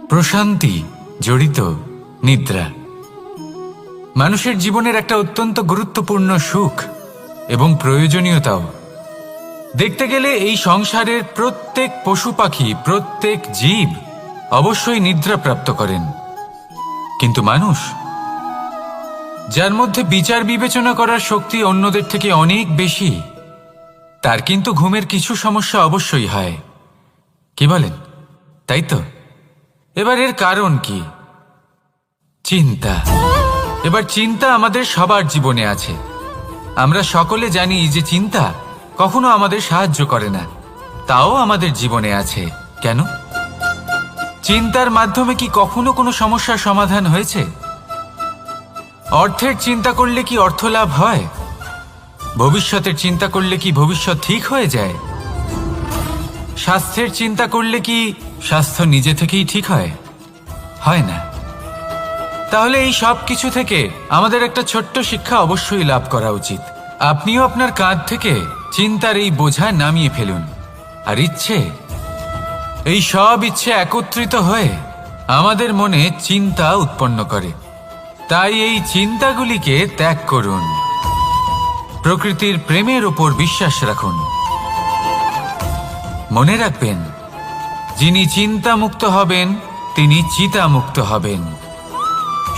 প্রশান্তি জড়িত নিদ্রা মানুষের জীবনের একটা অত্যন্ত গুরুত্বপূর্ণ সুখ এবং প্রয়োজনীয়তাও। দেখতে গেলে এই সংসারের প্রত্যেক পশু পাখি, প্রত্যেক জীব অবশ্যই নিদ্রা প্রাপ্ত করেন, কিন্তু মানুষ, যার মধ্যে বিচার বিবেচনা করার শক্তি অন্যদের থেকে অনেক বেশি, তার কিন্তু ঘুমের কিছু সমস্যা অবশ্যই হয়। কি বলেন, তাই তো? এবার এর কারণ কি? চিন্তা। এবার চিন্তা আমাদের সবার জীবনে আছে। আমরা সকলে জানি যে চিন্তা কখনো আমাদের সাহায্য করে না, তাও আমাদের জীবনে আছে। কেন? চিন্তার মাধ্যমে কি কখনো কোনো সমস্যার সমাধান হয়েছে? অর্থের চিন্তা করলে কি অর্থ লাভ হয়? ভবিষ্যতের চিন্তা করলে কি ভবিষ্যৎ ঠিক হয়ে যায়? স্বাস্থ্যের চিন্তা করলে কি স্বাস্থ্য নিজে থেকেই ঠিক হয়? হয় না। তাহলে এই সব কিছু থেকে আমাদের একটা ছোট্ট শিক্ষা অবশ্যই লাভ করা উচিত। আপনিও আপনার কাঁধ থেকে চিন্তার এই বোঝা নামিয়ে ফেলুন। আর এই সব ইচ্ছে একত্রিত হয়ে আমাদের মনে চিন্তা উৎপন্ন করে। তাই এই চিন্তাগুলিকে ত্যাগ করুন। প্রকৃতির প্রেমের উপর বিশ্বাস রাখুন। মনে রাখবেন, যিনি চিন্তামুক্ত হবেন তিনি চিতামুক্ত হবেন।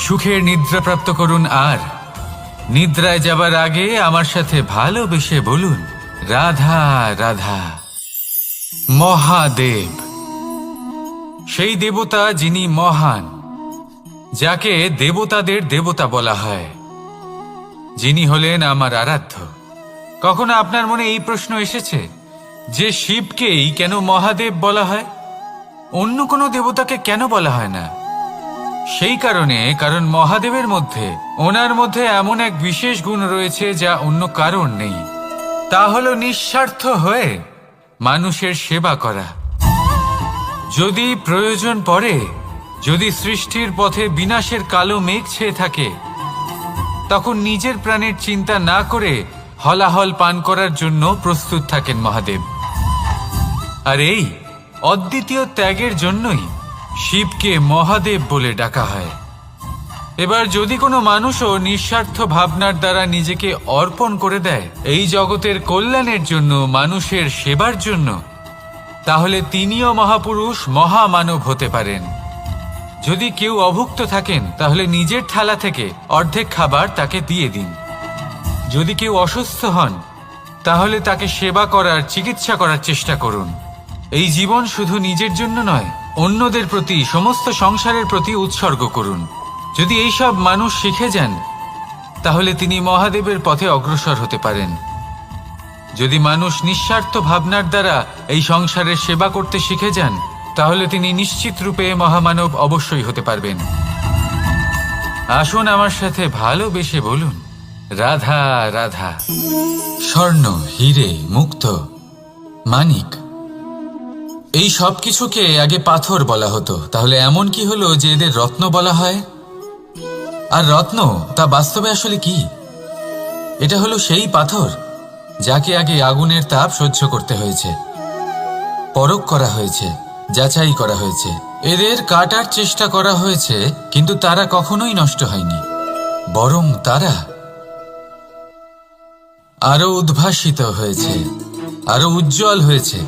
সুখের নিদ্রা প্রাপ্ত করুন, আর নিদ্রায় যাবার আগে আমার সাথে ভালোবেসে বলুন, রাধা রাধা। মহাদেব, সেই দেবতা যিনি মহান, যাকে দেবতাদের দেবতা বলা হয়, যিনি হলেন আমার আরাধ্য। কখনো আপনার মনে এই প্রশ্ন এসেছে যে শিবকেই কেন মহাদেব বলা হয়, অন্য কোনো দেবতাকে কেন বলা হয় না? সেই কারণ মহাদেবের মধ্যে, ওনার মধ্যে এমন এক বিশেষ গুণ রয়েছে যা অন্য কারণ নেই। তা হলো নিঃস্বার্থ হয়ে মানুষের সেবা করা। যদি প্রয়োজন পড়ে, যদি সৃষ্টির পথে বিনাশের কালো মেঘ ছেয়ে থাকে, তখন নিজের প্রাণের চিন্তা না করে হলাহল পান করার জন্য প্রস্তুত থাকেন মহাদেব। আর এই অদ্বিতীয় ত্যাগের জন্যই শিবকে মহাদেব বলে ডাকা হয়। এবার যদি কোনো মানুষও নিঃস্বার্থ ভাবনার দ্বারা নিজেকে অর্পণ করে দেয় এই জগতের কল্যাণের জন্য, মানুষের সেবার জন্য, তাহলে তিনিও মহাপুরুষ, মহামানব হতে পারেন। যদি কেউ অভুক্ত থাকেন, তাহলে নিজের থালা থেকে অর্ধেক খাবার তাকে দিয়ে দিন। যদি কেউ অসুস্থ হন, তাহলে তাকে সেবা করার, চিকিৎসা করার চেষ্টা করুন। এই জীবন শুধু নিজের জন্য নয়, অন্যদের প্রতি, সমস্ত সংসারের প্রতি উৎসর্গ করুন। যদি এইসব মানুষ শিখে যান, তাহলে তিনি মহাদেবের পথে অগ্রসর হতে পারেন। যদি মানুষ নিঃস্বার্থ ভাবনার দ্বারা এই সংসারের সেবা করতে শিখে যান, তাহলে তিনি নিশ্চিত রূপে মহামানব অবশ্যই হতে পারবেন। আসুন আমার সাথে ভালোবেসে বলুন, রাধা রাধা। স্বর্ণ, হিরে, মুক্ত, মানিক, এই সব কিছুকে আগে পাথর বলা হতো। তাহলে এমন কি হলো যে এদের রত্ন বলা হয়? আর রত্ন তা বাস্তবে আসলে কি? এটা হলো সেই পাথর যাকে আগে আগুনের তাপ সহ্য করতে হয়েছে, পরখ করা হয়েছে, যাচাই করা হয়েছে, এদের কাটার চেষ্টা করা হয়েছে, কিন্তু তারা কখনোই নষ্ট হয়নি, বরং তারা আরো উদ্ভাসিত হয়েছে, আরো উজ্জ্বল হয়েছে,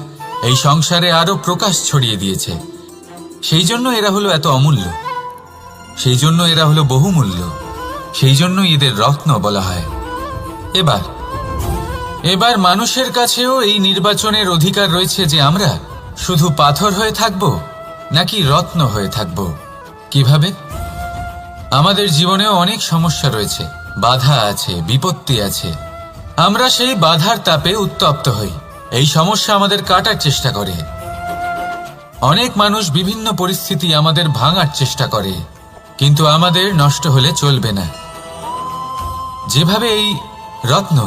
এই সংসারে আরো প্রকাশ ছড়িয়ে দিয়েছে। সেই জন্য এরা হলো এত অমূল্য, সেই জন্য এরা হলো বহুমূল্য, সেই জন্যই এদের রত্ন বলা হয়। এবার মানুষের কাছেও এই নির্বাচনের অধিকার রয়েছে যে আমরা শুধু পাথর হয়ে থাকব নাকি রত্ন হয়ে থাকব। কিভাবে? আমাদের জীবনেও অনেক সমস্যা রয়েছে, বাধা আছে, বিপত্তি আছে। আমরা সেই বাধার তাপে উত্তপ্ত হই, এই সমস্যা আমাদের কাটার চেষ্টা করে। অনেক মানুষ বিভিন্ন পরিস্থিতি আমাদের ভাঙার চেষ্টা করে, কিন্তু আমাদের নষ্ট হলে চলবে না। যেভাবে এই রত্ন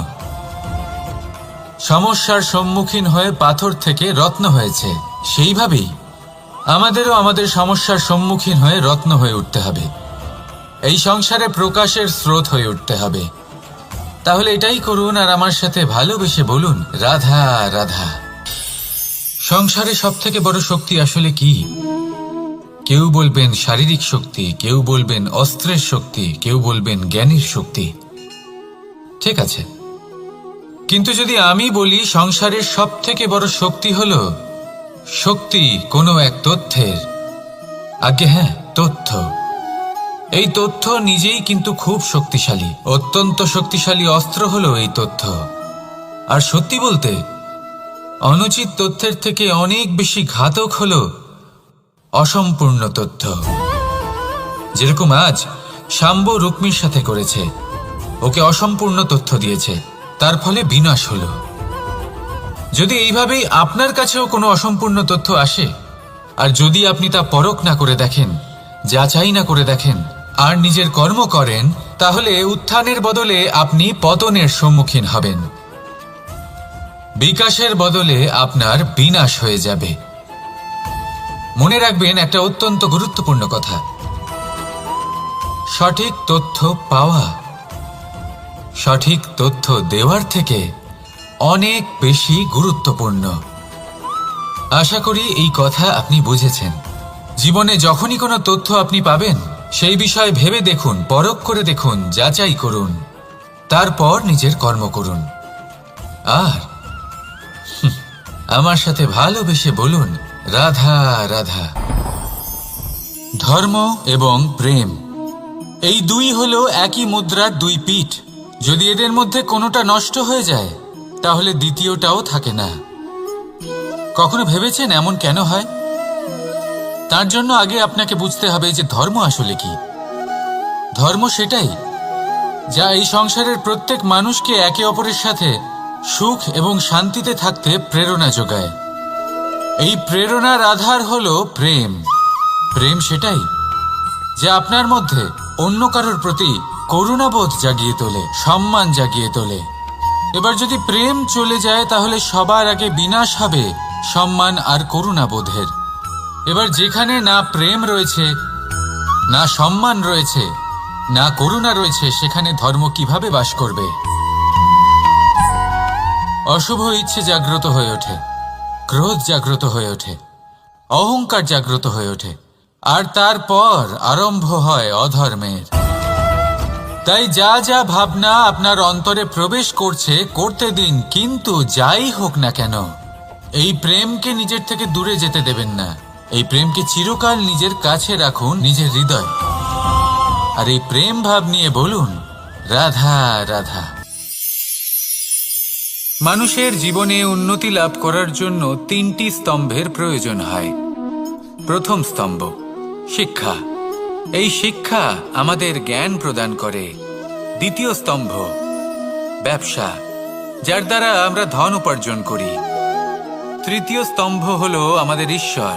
সমস্যার সম্মুখীন হয়ে পাথর থেকে রত্ন হয়েছে, সেইভাবেই আমাদেরও আমাদের সমস্যার সম্মুখীন হয়ে রত্ন হয়ে উঠতে হবে, এই সংসারে প্রকাশের স্রোত হয়ে উঠতে হবে। তাহলে এটাই করুন আর আমার সাথে ভালোবেসে বলুন, রাধা রাধা। সংসারে সব থেকে বড় শক্তি আসলে কি? কেউ বলবেন শারীরিক শক্তি, কেউ বলবেন অস্ত্রের শক্তি, কেউ বলবেন জ্ঞানের শক্তি। ঠিক আছে, কিন্তু যদি আমি বলি সংসারের সব থেকে বড় শক্তি হলো শক্তি কোনো এক তথ্যের, আগে হ্যাঁ, তথ্য। এই তথ্য নিজেই কিন্তু খুব শক্তিশালী, অত্যন্ত শক্তিশালী অস্ত্র হলো এই তথ্য। আর সত্যি বলতে অনুচিত তথ্যের থেকে অনেক বেশি ঘাতক হলো অসম্পূর্ণ তথ্য। যেরকম আজ শাম্ব রুক্মির সাথে করেছে, ওকে অসম্পূর্ণ তথ্য দিয়েছে, তার ফলে বিনাশ হলো। যদি এইভাবেই আপনার কাছেও কোনো অসম্পূর্ণ তথ্য আসে, আর যদি আপনি তা পরখ না করে দেখেন, যাচাই না করে দেখেন, আর নিজের কর্ম করেন, তাহলে উত্থানের বদলে আপনি পতনের সম্মুখীন হবেন। বিকাশের বদলে আপনার বিনাশ হয়ে যাবে। মনে রাখবেন একটা অত্যন্ত গুরুত্বপূর্ণ কথা, সঠিক তথ্য পাওয়া সঠিক তথ্য দেওয়ার থেকে অনেক বেশি গুরুত্বপূর্ণ। আশা করি এই কথা আপনি বুঝেছেন। জীবনে যখনই কোনো তথ্য আপনি পাবেন, সেই বিষয়ে ভেবে দেখুন, পরখ করে দেখুন, যাচাই করুন, তারপর নিজের কর্ম করুন। আর আমার সাথে ভালোবেসে বলুন, রাধা রাধা। ধর্ম এবং প্রেম, এই দুই হলো একই মুদ্রার দুই পিঠ। যদি এদের মধ্যে কোনোটা নষ্ট হয়ে যায়, তাহলে দ্বিতীয়টাও থাকে না। কখনো ভেবেছেন এমন কেন হয়? তার জন্য আগে আপনাকে বুঝতে হবে যে ধর্ম আসলে কি। ধর্ম সেটাই যা এই সংসারের প্রত্যেক মানুষকে একে অপরের সাথে সুখ এবং শান্তিতে থাকতে প্রেরণা যোগায়। এই প্রেরণার আধার হলো প্রেম। প্রেম সেটাই যা আপনার মধ্যে অন্য কারোর প্রতি করুণাবোধ জাগিয়ে তোলে, সম্মান জাগিয়ে তোলে। এবার যদি প্রেম চলে যায়, তাহলে সবার আগে বিনাশ হবে সম্মান আর করুণাবোধের। এবার যেখানে না প্রেম রয়েছে, না সম্মান রয়েছে, না করুণা রয়েছে, সেখানে ধর্ম কিভাবে বাস করবে? অশুভ ইচ্ছে জাগ্রত হয়ে ওঠে, ক্রোধ জাগ্রত হয়ে ওঠে, অহংকার জাগ্রত হয়ে ওঠে, আর তারপর আরম্ভ হয় অধর্মের। তাই যা যা ভাবনা আপনার অন্তরে প্রবেশ করছে, করতে দিন, কিন্তু যাই হোক না কেন, এই প্রেমকে নিজের থেকে দূরে যেতে দেবেন না। এই প্রেমকে চিরকাল নিজের কাছে রাখুন, নিজের হৃদয়। আর এই প্রেম ভাব নিয়ে বলুন, রাধা রাধা। মানুষের জীবনে উন্নতি লাভ করার জন্য তিনটি স্তম্ভের প্রয়োজন হয়। প্রথম স্তম্ভ শিক্ষা। এই শিক্ষা আমাদের জ্ঞান প্রদান করে। দ্বিতীয় স্তম্ভ ব্যবসা, যার দ্বারা আমরা ধন উপার্জন করি। তৃতীয় স্তম্ভ হলো আমাদের ঈশ্বর,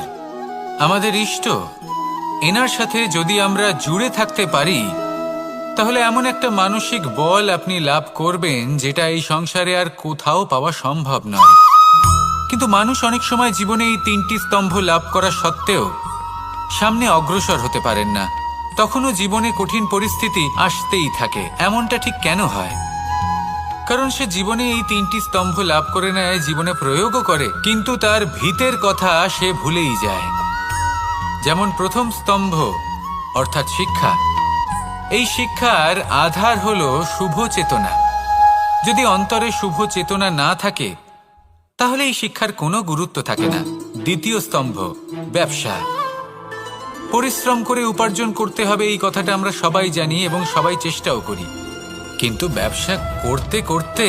আমাদের ইষ্ট। এনার সাথে যদি আমরা জুড়ে থাকতে পারি, তাহলে এমন একটা মানসিক বল আপনি লাভ করবেন যেটা এই সংসারে আর কোথাও পাওয়া সম্ভব নয়। কিন্তু মানুষ অনেক সময় জীবনে এই তিনটি স্তম্ভ লাভ করা সত্ত্বেও সামনে অগ্রসর হতে পারেন না। তখনও জীবনে কঠিন পরিস্থিতি আসতেই থাকে। এমনটা ঠিক কেন হয়? কারণ সে জীবনে এই তিনটি স্তম্ভ লাভ করে নেয়, জীবনে প্রয়োগও করে, কিন্তু তার ভিতের কথা সে ভুলেই যায়। যেমন প্রথম স্তম্ভ অর্থাৎ শিক্ষা। এই শিক্ষার আধার হলো শুভ চেতনা। যদি অন্তরে শুভ চেতনা না থাকে, তাহলে এই শিক্ষার কোনো গুরুত্ব থাকে না। দ্বিতীয় স্তম্ভ ব্যবসা। পরিশ্রম করে উপার্জন করতে হবে, এই কথাটা আমরা সবাই জানি এবং সবাই চেষ্টাও করি। কিন্তু ব্যবসা করতে করতে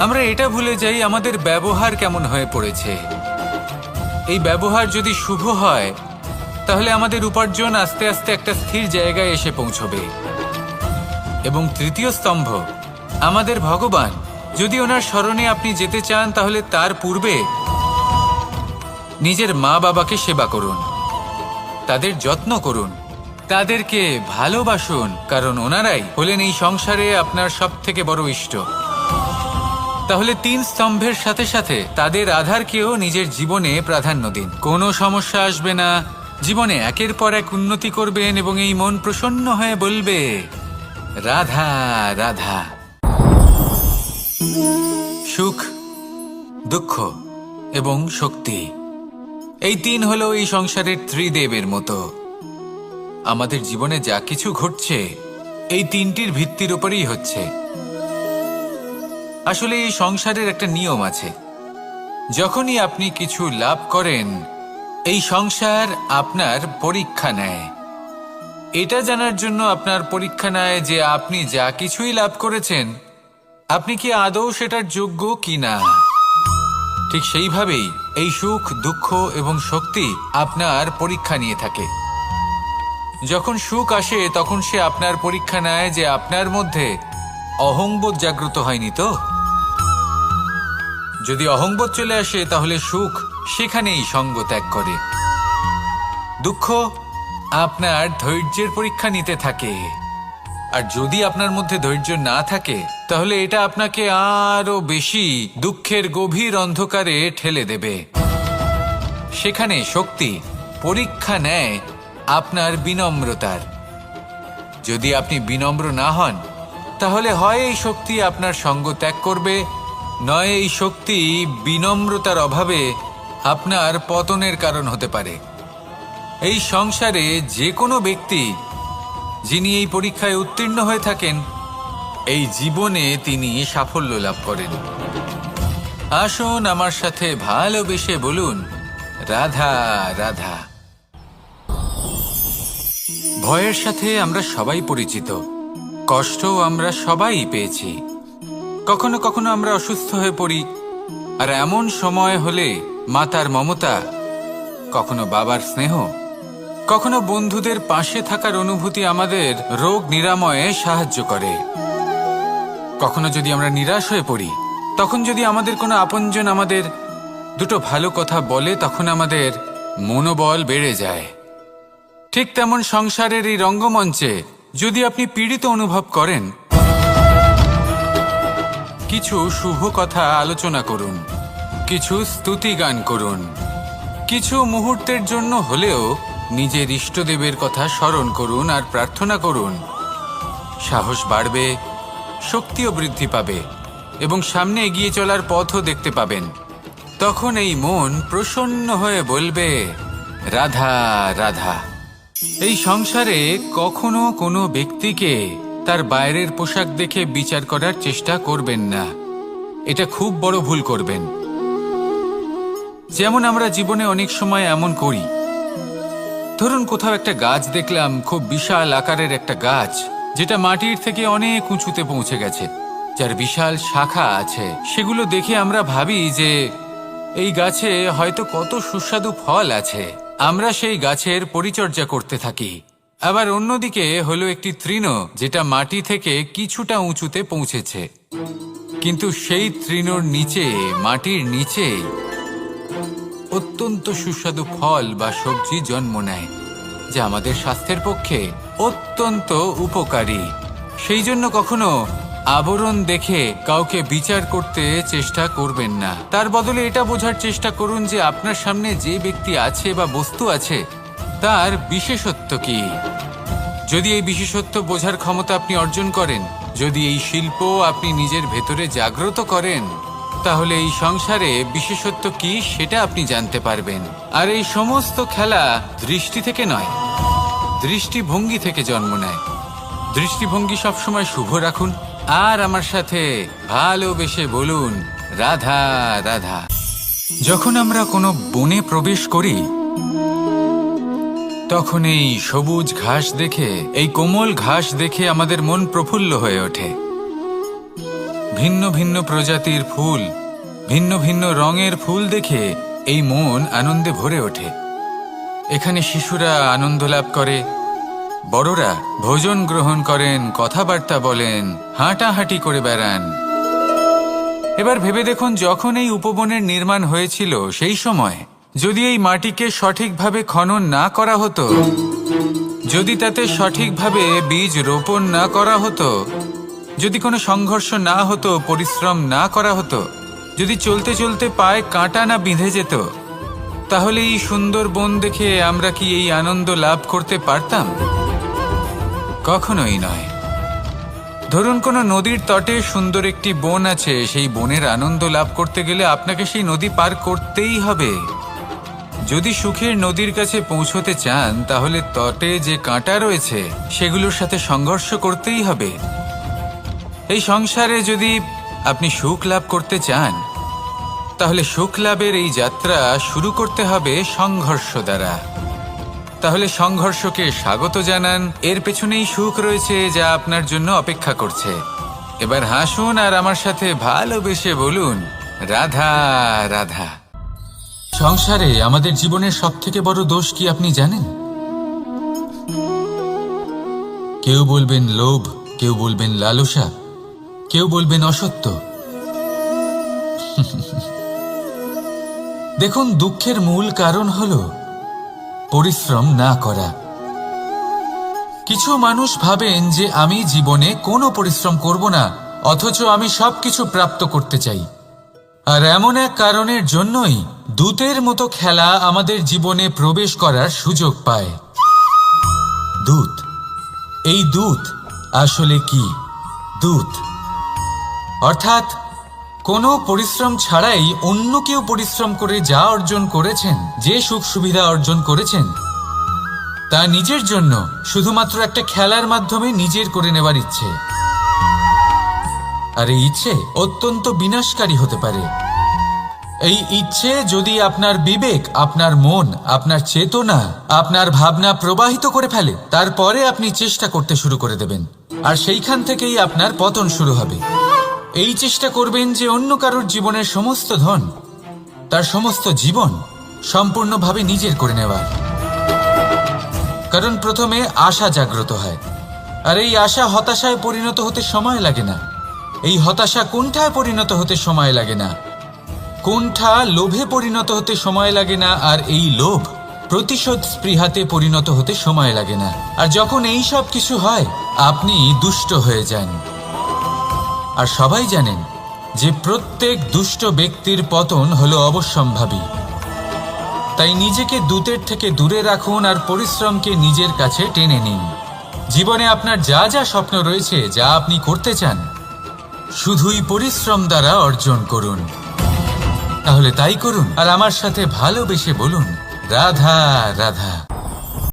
আমরা এটা ভুলে যাই আমাদের ব্যবহার কেমন হয়ে পড়েছে। এই ব্যবহার যদি শুভ হয়, তাহলে আমাদের উপার্জন আস্তে আস্তে একটা স্থির জায়গায় এসে পৌঁছবে। এবং তৃতীয় স্তম্ভ আমাদের ভগবান। যদি ওনার স্মরণে আপনি যেতে চান, তাহলে তার পূর্বে নিজের মা বাবাকে সেবা করুন, তাদের যত্ন করুন, তাদেরকে ভালোবাসুন, কারণ ওনারাই হলেন এই সংসারে আপনার সব থেকে বড় ইষ্ট। তাহলে তিন স্তম্ভের সাথে সাথে তাদের আধারকেও নিজের জীবনে প্রাধান্য দিন। কোনো সমস্যা আসবে না, জীবনে একের পর এক উন্নতি করবেন এবং এই মন প্রসন্ন হয়ে বলবে, রাধা রাধা। সুখ, দুঃখ এবং শক্তি এই তিন হলো এই সংসারের ত্রিদেবের মতো। আমাদের জীবনে যা কিছু ঘটছে এই তিনটির ভিত্তির উপরেই হচ্ছে। আসলে এই সংসারের একটা নিয়ম আছে, যখনই আপনি কিছু লাভ করেন এই সংসার আপনার পরীক্ষা নেয়। এটা জানার জন্য আপনার পরীক্ষা নেয় যে আপনি যা কিছুই লাভ করেছেন আপনি কি আদৌ সেটার যোগ্য কিনা। ঠিক সেইভাবেই এই সুখ, দুঃখ এবং শক্তি আপনার পরীক্ষা নিয়ে থাকে। যখন সুখ আসে তখন সে আপনার পরীক্ষা নেয় যে আপনার মধ্যে অহংবোধ জাগ্রত হয়নি তো। যদি অহংবোধ চলে আসে তাহলে সুখ সেখানেই সঙ্গ ত্যাগ করে। দুঃখ আপনার ধৈর্যের পরীক্ষা নিতে থাকে, আর যদি আপনার মধ্যে ধৈর্য না থাকে তাহলে এটা আপনাকে আরো বেশি দুঃখের গভীর অন্ধকারে ঠেলে দেবে। সেখানে শক্তি পরীক্ষা নেয় আপনার বিনম্রতার। যদি আপনি বিনম্র না হন তাহলে হয় এই শক্তি আপনার সঙ্গ ত্যাগ করবে, নয় এই শক্তি বিনম্রতার অভাবে আপনার পতনের কারণ হতে পারে। এই সংসারে যে কোনো ব্যক্তি যিনি এই পরীক্ষায় উত্তীর্ণ হয়ে থাকেন এই জীবনে তিনি সাফল্য লাভ করেন। আসুন আমার সাথে ভালোবেসে বলুন, রাধা রাধা। ভয়ের সাথে আমরা সবাই পরিচিত, কষ্টও আমরা সবাই পেয়েছি। কখনো কখনো আমরা অসুস্থ হয়ে পড়ি, আর এমন সময় হলে মাতার মমতা, কখনো বাবার স্নেহ, কখনো বন্ধুদের পাশে থাকার অনুভূতি আমাদের রোগ নিরাময়ে সাহায্য করে। কখনো যদি আমরা নিরাশ হয়ে পড়ি, তখন যদি আমাদের কোনো আপনজন আমাদের দুটো ভালো কথা বলে তখন আমাদের মনোবল বেড়ে যায়। ঠিক তেমন সংসারের এই রঙ্গমঞ্চে যদি আপনি পীড়িত অনুভব করেন, কিছু শুভ কথা আলোচনা করুন, কিছু স্তুতি গান করুন, কিছু মুহূর্তের জন্য হলেও নিজের ইষ্টদেবের কথা স্মরণ করুন আর প্রার্থনা করুন। সাহস বাড়বে, শক্তিও বৃদ্ধি পাবে এবং সামনে এগিয়ে চলার পথও দেখতে পাবেন। তখন এই মন প্রসন্ন হয়ে বলবে, রাধা রাধা। এই সংসারে কখনো কোনো ব্যক্তিকে তার বাইরের পোশাক দেখে বিচার করার চেষ্টা করবেন না, এটা খুব বড় ভুল করবেন। যেমন আমরা জীবনে অনেক সময় এমন করি, ধরুন কোথাও একটা গাছ দেখলাম, খুব বিশাল আকারের একটা গাছ যেটা মাটির থেকে অনেক উঁচুতে পৌঁছে গেছে, যার বিশাল শাখা আছে। সেগুলো দেখে আমরা ভাবি যে এই গাছে হয়তো কত সুস্বাদু ফল আছে, আমরা সেই গাছের পরিচর্যা করতে থাকি। আবার অন্যদিকে হলো একটি তৃণ যেটা মাটি থেকে কিছুটা উঁচুতে পৌঁছেছে, কিন্তু সেই তৃণর নিচে, মাটির নিচে অত্যন্ত সুস্বাদু ফল বা সবজি জন্ম নেয়, যা আমাদের স্বাস্থ্যের পক্ষে অত্যন্ত উপকারী। সেই জন্য কখনো আবরণ দেখে কাউকে বিচার করতে চেষ্টা করবেন না। তার বদলে এটা বোঝার চেষ্টা করুন যে আপনার সামনে যে ব্যক্তি আছে বা বস্তু আছে তার বিশেষত্ব কি। যদি এই বিশেষত্ব বোঝার ক্ষমতা আপনি অর্জন করেন, যদি এই শিল্প আপনি নিজের ভেতরে জাগ্রত করেন, তাহলে এই সংসারে বিশেষত্ব কি সেটা আপনি জানতে পারবেন। আর এই সমস্ত খেলা দৃষ্টি থেকে নয়, দৃষ্টিভঙ্গি থেকে জন্ম নেয়। দৃষ্টিভঙ্গি সবসময় শুভ রাখুন আর আমার সাথে ভালোবেসে বলুন, রাধা রাধা। যখন আমরা কোনো বনে প্রবেশ করি তখন এই সবুজ ঘাস দেখে, এই কোমল ঘাস দেখে আমাদের মন প্রফুল্ল হয়ে ওঠে। ভিন্ন ভিন্ন প্রজাতির ফুল, ভিন্ন ভিন্ন রঙের ফুল দেখে এই মন আনন্দে ভরে ওঠে। এখানে শিশুরা আনন্দ লাভ করে, বড়রা ভোজন গ্রহণ করেন, কথাবার্তা বলেন, হাঁটাহাঁটি করে বেড়ান। এবার ভেবে দেখুন, যখন এই উপবনের নির্মাণ হয়েছিল সেই সময় যদি এই মাটিকে সঠিকভাবে খনন না করা হতো, যদি তাতে সঠিকভাবে বীজ রোপণ না করা হতো, যদি কোনো সংঘর্ষ না হতো, পরিশ্রম না করা হতো, যদি চলতে চলতে পায়ে কাঁটা না বিঁধে যেত, তাহলে এই সুন্দর বন দেখে আমরা কি এই আনন্দ লাভ করতে পারতাম? কখনোই নয়। ধরুন কোনো নদীর তটে সুন্দর একটি বন আছে, সেই বনের আনন্দ লাভ করতে গেলে আপনাকে সেই নদী পার করতেই হবে। যদি সুখের নদীর কাছে পৌঁছতে চান তাহলে তটে যে কাঁটা রয়েছে সেগুলোর সাথে সংঘর্ষ করতেই হবে। এই সংসারে যদি আপনি সুখ লাভ করতে চান তাহলে সুখ লাভের এই যাত্রা শুরু করতে হবে সংঘর্ষ দ্বারা। তাহলে সংঘর্ষকে স্বাগত জানান, এর পেছনেই সুখ রয়েছে যা আপনার জন্য অপেক্ষা করছে। এবার হাসুন আর আমার সাথে ভালোবেসে বলুন, রাধা রাধা। সংসারে আমাদের জীবনের সবথেকে বড় দোষ কি আপনি জানেন? কেউ বলবেন লোভ, কেউ বলবেন লালসা, কেউ বলবেন অসত্য। দেখুন, দুঃখের মূল কারণ হলো পরিশ্রম না করা। কিছু মানুষ ভাবেন যে আমি জীবনে কোনো পরিশ্রম করব না, অথচ আমি সবকিছু প্রাপ্ত করতে চাই। আর এমন এক কারণের জন্যই দূতের মতো খেলা আমাদের জীবনে প্রবেশ করার সুযোগ পায়। দূত। এই দূত আসলে কি? দূত অর্থাৎ কোনো পরিশ্রম ছাড়াই অন্য কেউ পরিশ্রম করে যা অর্জন করেছেন, যে সুখ সুবিধা অর্জন করেছেন, তা নিজের জন্য শুধুমাত্র একটা খেলার মাধ্যমে নিজের করে নেবার ইচ্ছে। আর এই ইচ্ছে অত্যন্ত বিনাশকারী হতে পারে। এই ইচ্ছে যদি আপনার বিবেক, আপনার মন, আপনার চেতনা, আপনার ভাবনা প্রবাহিত করে ফেলে, তারপরে আপনি চেষ্টা করতে শুরু করে দেবেন, আর সেইখান থেকেই আপনার পতন শুরু হবে। এই চেষ্টা করবেন যে অন্য কারোর জীবনের সমস্ত ধন, তার সমস্ত জীবন সম্পূর্ণভাবে নিজের করে নেওয়ার। কারণ প্রথমে আশা জাগ্রত হয়, আর এই আশা হতাশায় পরিণত হতে সময় লাগে না। এই হতাশা কুণ্ঠায় পরিণত হতে সময় লাগে না, কুণ্ঠা লোভে পরিণত হতে সময় লাগে না, আর এই লোভ প্রতিশোধ স্পৃহাতে পরিণত হতে সময় লাগে না। আর যখন এই সব কিছু হয়, আপনি দুষ্ট হয়ে যান। আর সবাই জানেন যে প্রত্যেক দুষ্ট ব্যক্তির পতন হলো অবশ্যম্ভাবী। তাই নিজেকে দূতের থেকে দূরে রাখুন আর পরিশ্রমকে নিজের কাছে টেনে নিন। জীবনে আপনার যা যা স্বপ্ন রয়েছে, যা আপনি করতে চান, শুধুই পরিশ্রম দ্বারা অর্জন করুন। তাহলে তাই করুন আর আমার সাথে ভালোবেসে বলুন, রাধা রাধা।